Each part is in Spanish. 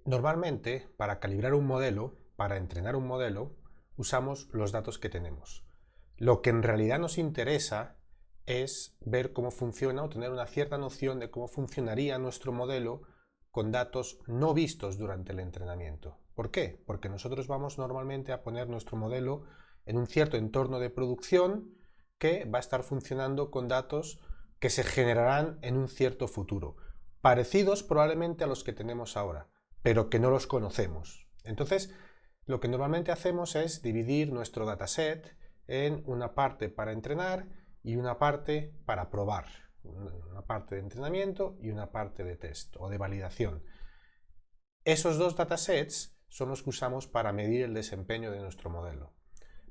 Normalmente, para calibrar un modelo, para entrenar un modelo, usamos los datos que tenemos. Lo que en realidad nos interesa es ver cómo funciona o tener una cierta noción de cómo funcionaría nuestro modelo con datos no vistos durante el entrenamiento. ¿Por qué? Porque nosotros vamos normalmente a poner nuestro modelo en un cierto entorno de producción que va a estar funcionando con datos que se generarán en un cierto futuro, parecidos probablemente a los que tenemos ahora, pero que no los conocemos. Entonces, lo que normalmente hacemos es dividir nuestro dataset en una parte para entrenar y una parte para probar. Una parte de entrenamiento y una parte de test o de validación. Esos dos datasets son los que usamos para medir el desempeño de nuestro modelo.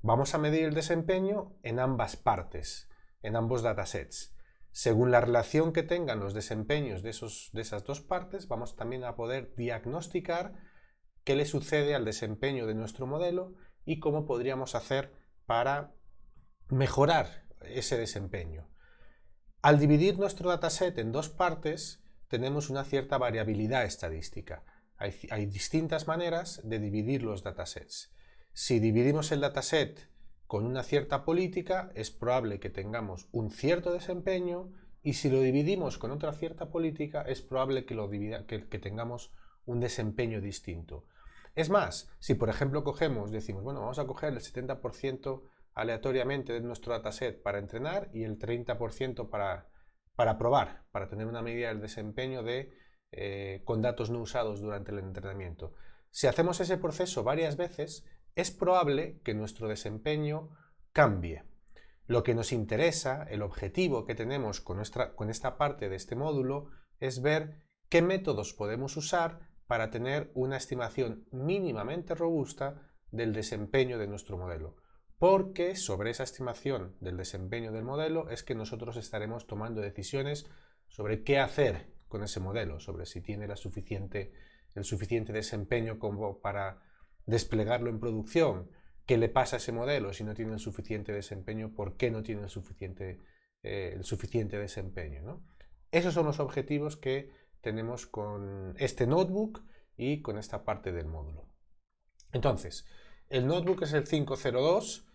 Vamos a medir el desempeño en ambas partes, en ambos datasets. Según la relación que tengan los desempeños de esas dos partes, vamos también a poder diagnosticar qué le sucede al desempeño de nuestro modelo y cómo podríamos hacer para mejorar ese desempeño. Al dividir nuestro dataset en dos partes, tenemos una cierta variabilidad estadística. Hay distintas maneras de dividir los datasets. Si dividimos el dataset con una cierta política, es probable que tengamos un cierto desempeño, y si lo dividimos con otra cierta política, es probable que tengamos un desempeño distinto. Es más, si por ejemplo decimos, bueno, vamos a coger el 70% aleatoriamente de nuestro dataset para entrenar y el 30% para probar, para tener una medida del desempeño con datos no usados durante el entrenamiento. Si hacemos ese proceso varias veces, es probable que nuestro desempeño cambie. Lo que nos interesa, el objetivo que tenemos con esta parte de este módulo, es ver qué métodos podemos usar para tener una estimación mínimamente robusta del desempeño de nuestro modelo. Porque sobre esa estimación del desempeño del modelo es que nosotros estaremos tomando decisiones sobre qué hacer con ese modelo, sobre si tiene el suficiente desempeño como para desplegarlo en producción, qué le pasa a ese modelo si no tiene el suficiente desempeño, por qué no tiene el suficiente desempeño, ¿no? Esos son los objetivos que tenemos con este notebook y con esta parte del módulo. Entonces, el notebook es el 502.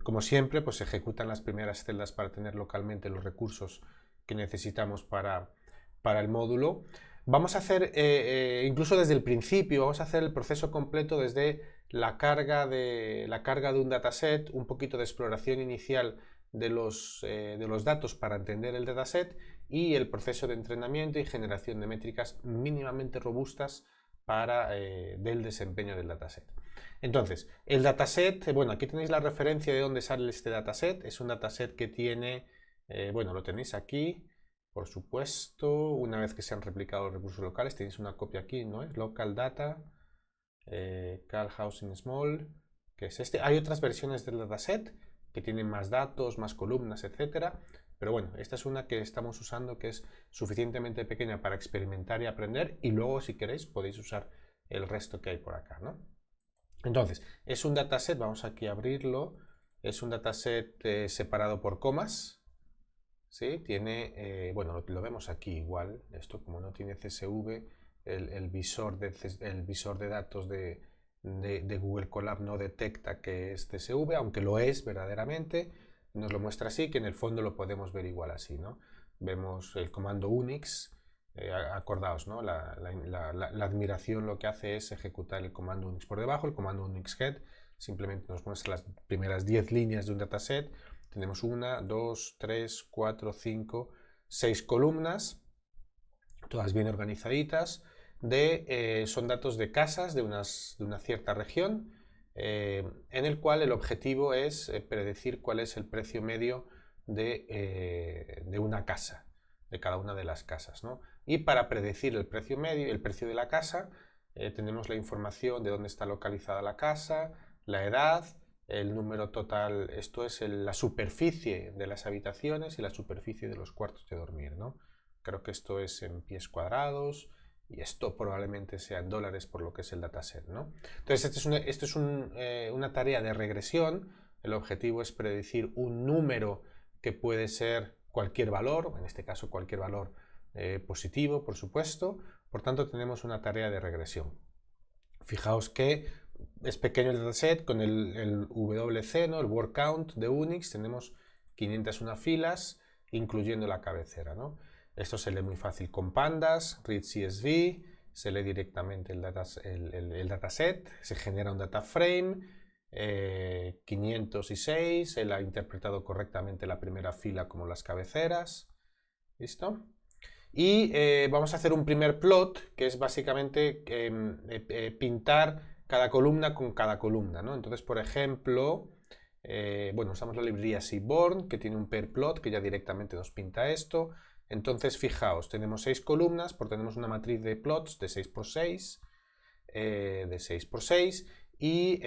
Como siempre, pues se ejecutan las primeras celdas para tener localmente los recursos que necesitamos para el módulo. Vamos a hacer, incluso desde el principio, vamos a hacer el proceso completo desde la carga de un dataset, un poquito de exploración inicial de los datos para entender el dataset y el proceso de entrenamiento y generación de métricas mínimamente robustas del desempeño del dataset. Entonces, el dataset, bueno, aquí tenéis la referencia de dónde sale este dataset. Es un dataset que tiene, bueno, lo tenéis aquí, por supuesto. Una vez que se han replicado los recursos locales, tenéis una copia aquí, ¿no? Es local data, cal housing small, que es este. Hay otras versiones del dataset que tienen más datos, más columnas, etcétera. Pero bueno, esta es una que estamos usando que es suficientemente pequeña para experimentar y aprender, y luego si queréis podéis usar el resto que hay por acá, ¿no? Entonces, es un dataset, vamos aquí a abrirlo, es un dataset separado por comas, ¿sí? Tiene, bueno, lo vemos aquí igual, esto como no tiene CSV, el visor de datos de Google Colab no detecta que es CSV, aunque lo es verdaderamente, nos lo muestra así, que en el fondo lo podemos ver igual así, ¿no? Vemos el comando Unix, acordaos, ¿no? La admiración lo que hace es ejecutar el comando Unix por debajo, el comando Unix head simplemente nos muestra las primeras 10 líneas de un dataset. Tenemos 1, 2, 3, 4, 5, 6 columnas, todas bien organizaditas, son datos de casas de una cierta región, en el cual el objetivo es predecir cuál es el precio medio de una casa, de cada una de las casas, ¿no? Y para predecir el precio medio, el precio de la casa, tenemos la información de dónde está localizada la casa, la edad, el número total, esto es la superficie de las habitaciones y la superficie de los cuartos de dormir, ¿no? Creo que esto es en pies cuadrados y esto probablemente sea en dólares por lo que es el dataset, ¿no? Entonces, esto es una tarea de regresión. El objetivo es predecir un número que puede ser cualquier valor, en este caso cualquier valor positivo, por supuesto, Por tanto, tenemos una tarea de regresión. Fijaos que es pequeño el dataset con el WC, ¿no? El word count de Unix, tenemos 501 filas, incluyendo la cabecera, ¿no? Esto se lee muy fácil con pandas, read CSV, se lee directamente el dataset, se genera un data frame, 506, él ha interpretado correctamente la primera fila como las cabeceras, ¿listo? Y vamos a hacer un primer plot, que es básicamente pintar cada columna con cada columna, ¿no? Entonces, por ejemplo, bueno, usamos la librería Seaborn, que tiene un pair plot, que ya directamente nos pinta esto. Entonces, fijaos, tenemos 6 columnas, porque tenemos una matriz de plots de 6x6, de 6x6, y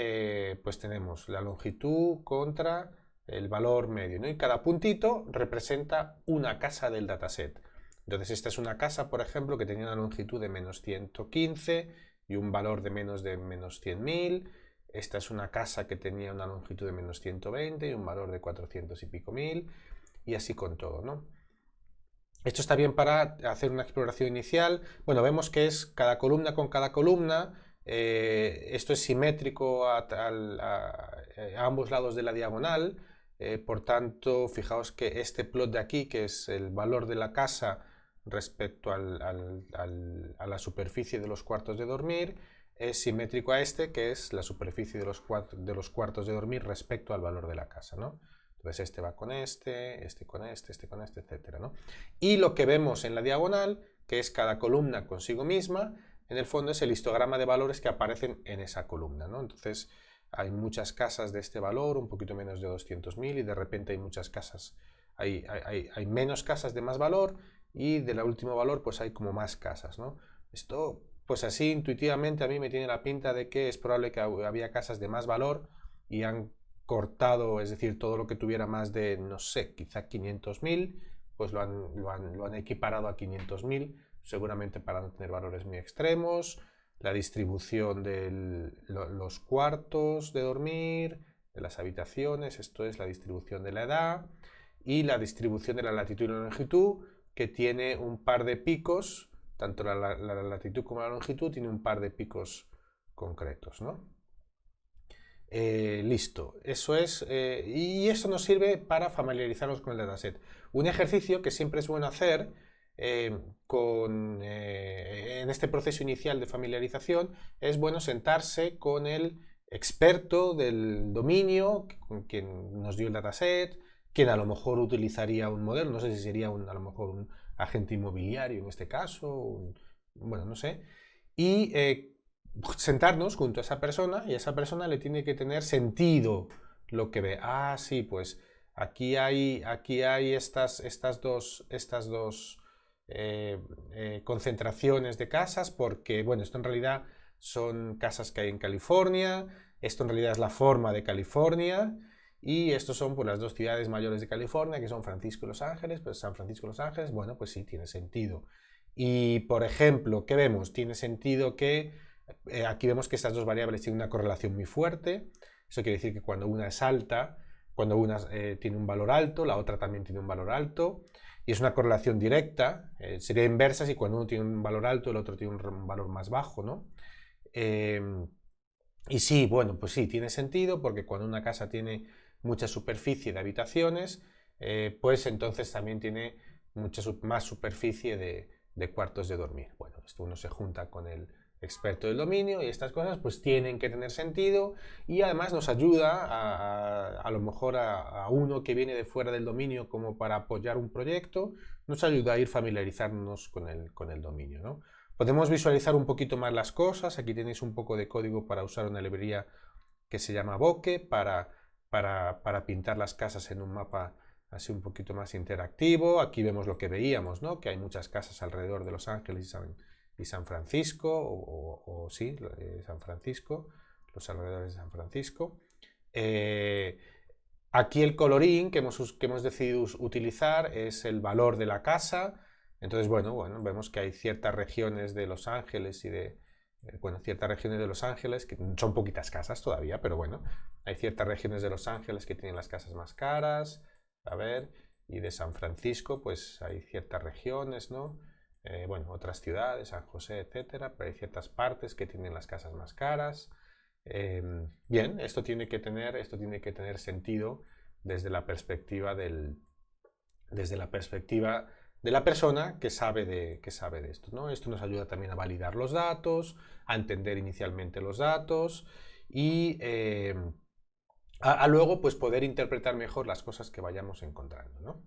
pues tenemos la longitud contra el valor medio, ¿no? Y cada puntito representa una casa del dataset. Entonces esta es una casa, por ejemplo, que tenía una longitud de menos 115 y un valor de menos 100.000. Esta es una casa que tenía una longitud de menos 120 y un valor de 400 y pico mil. Y así con todo, ¿no? Esto está bien para hacer una exploración inicial. Bueno, vemos que es cada columna con cada columna. Esto es simétrico a ambos lados de la diagonal. Por tanto, fijaos que este plot de aquí, que es el valor de la casa respecto a la superficie de los cuartos de dormir, es simétrico a este, que es la superficie de los cuartos de dormir respecto al valor de la casa, ¿no? Entonces este va con este con este con este, etcétera, ¿no? Y lo que vemos en la diagonal, que es cada columna consigo misma, en el fondo es el histograma de valores que aparecen en esa columna, ¿no? Entonces hay muchas casas de este valor, un poquito menos de 200.000, y de repente hay muchas casas, hay menos casas de más valor, y del último valor pues hay como más casas, ¿no? Esto pues así intuitivamente a mí me tiene la pinta de que es probable que había casas de más valor y han cortado, es decir, todo lo que tuviera más de, no sé, quizá 500.000, pues lo han equiparado a 500.000, seguramente para no tener valores muy extremos. La distribución de los cuartos de dormir, de las habitaciones, esto es la distribución de la edad, y la distribución de la latitud y la longitud, que tiene un par de picos, tanto la latitud como la longitud tiene un par de picos concretos, ¿no? Listo, eso es, y eso nos sirve para familiarizarnos con el dataset. Un ejercicio que siempre es bueno hacer en este proceso inicial de familiarización, es bueno sentarse con el experto del dominio, con quien nos dio el dataset, quien a lo mejor utilizaría un modelo, no sé si sería a lo mejor un agente inmobiliario en este caso, bueno, no sé, y sentarnos junto a esa persona, y a esa persona le tiene que tener sentido lo que ve. Ah, sí, pues aquí hay estas dos concentraciones de casas, porque, bueno, esto en realidad son casas que hay en California, esto en realidad es la forma de California, y estos son pues las dos ciudades mayores de California, que son Francisco y Los Ángeles. Pues San Francisco y Los Ángeles, bueno, pues sí, tiene sentido. Y, por ejemplo, ¿qué vemos? Tiene sentido que aquí vemos que estas dos variables tienen una correlación muy fuerte. Eso quiere decir que cuando una es alta, cuando una tiene un valor alto, la otra también tiene un valor alto. Y es una correlación directa. Sería inversa si cuando uno tiene un valor alto, el otro tiene un valor más bajo, ¿no? Y sí, bueno, pues sí, tiene sentido, porque cuando una casa tiene mucha superficie de habitaciones, pues entonces también tiene mucha más superficie de cuartos de dormir. Bueno, esto uno se junta con el experto del dominio y estas cosas pues tienen que tener sentido, y además nos ayuda a lo mejor a uno que viene de fuera del dominio como para apoyar un proyecto, nos ayuda a ir familiarizándonos con el dominio, ¿no? Podemos visualizar un poquito más las cosas. Aquí tenéis un poco de código para usar una librería que se llama Bokeh para pintar las casas en un mapa así un poquito más interactivo. Aquí vemos lo que veíamos, ¿no? Que hay muchas casas alrededor de Los Ángeles y San Francisco, o sí, San Francisco, los alrededores de San Francisco. Aquí el colorín que hemos decidido utilizar es el valor de la casa. Entonces, bueno, vemos que hay ciertas regiones de Los Ángeles ciertas regiones de Los Ángeles, que son poquitas casas todavía, pero bueno, hay ciertas regiones de Los Ángeles que tienen las casas más caras, a ver, y de San Francisco, pues hay ciertas regiones, ¿no? bueno, otras ciudades, San José, etcétera, pero hay ciertas partes que tienen las casas más caras. Bien, esto tiene que tener sentido desde la perspectiva de la persona que sabe de esto, ¿no? Esto nos ayuda también a validar los datos, a entender inicialmente los datos y a luego pues poder interpretar mejor las cosas que vayamos encontrando, ¿no?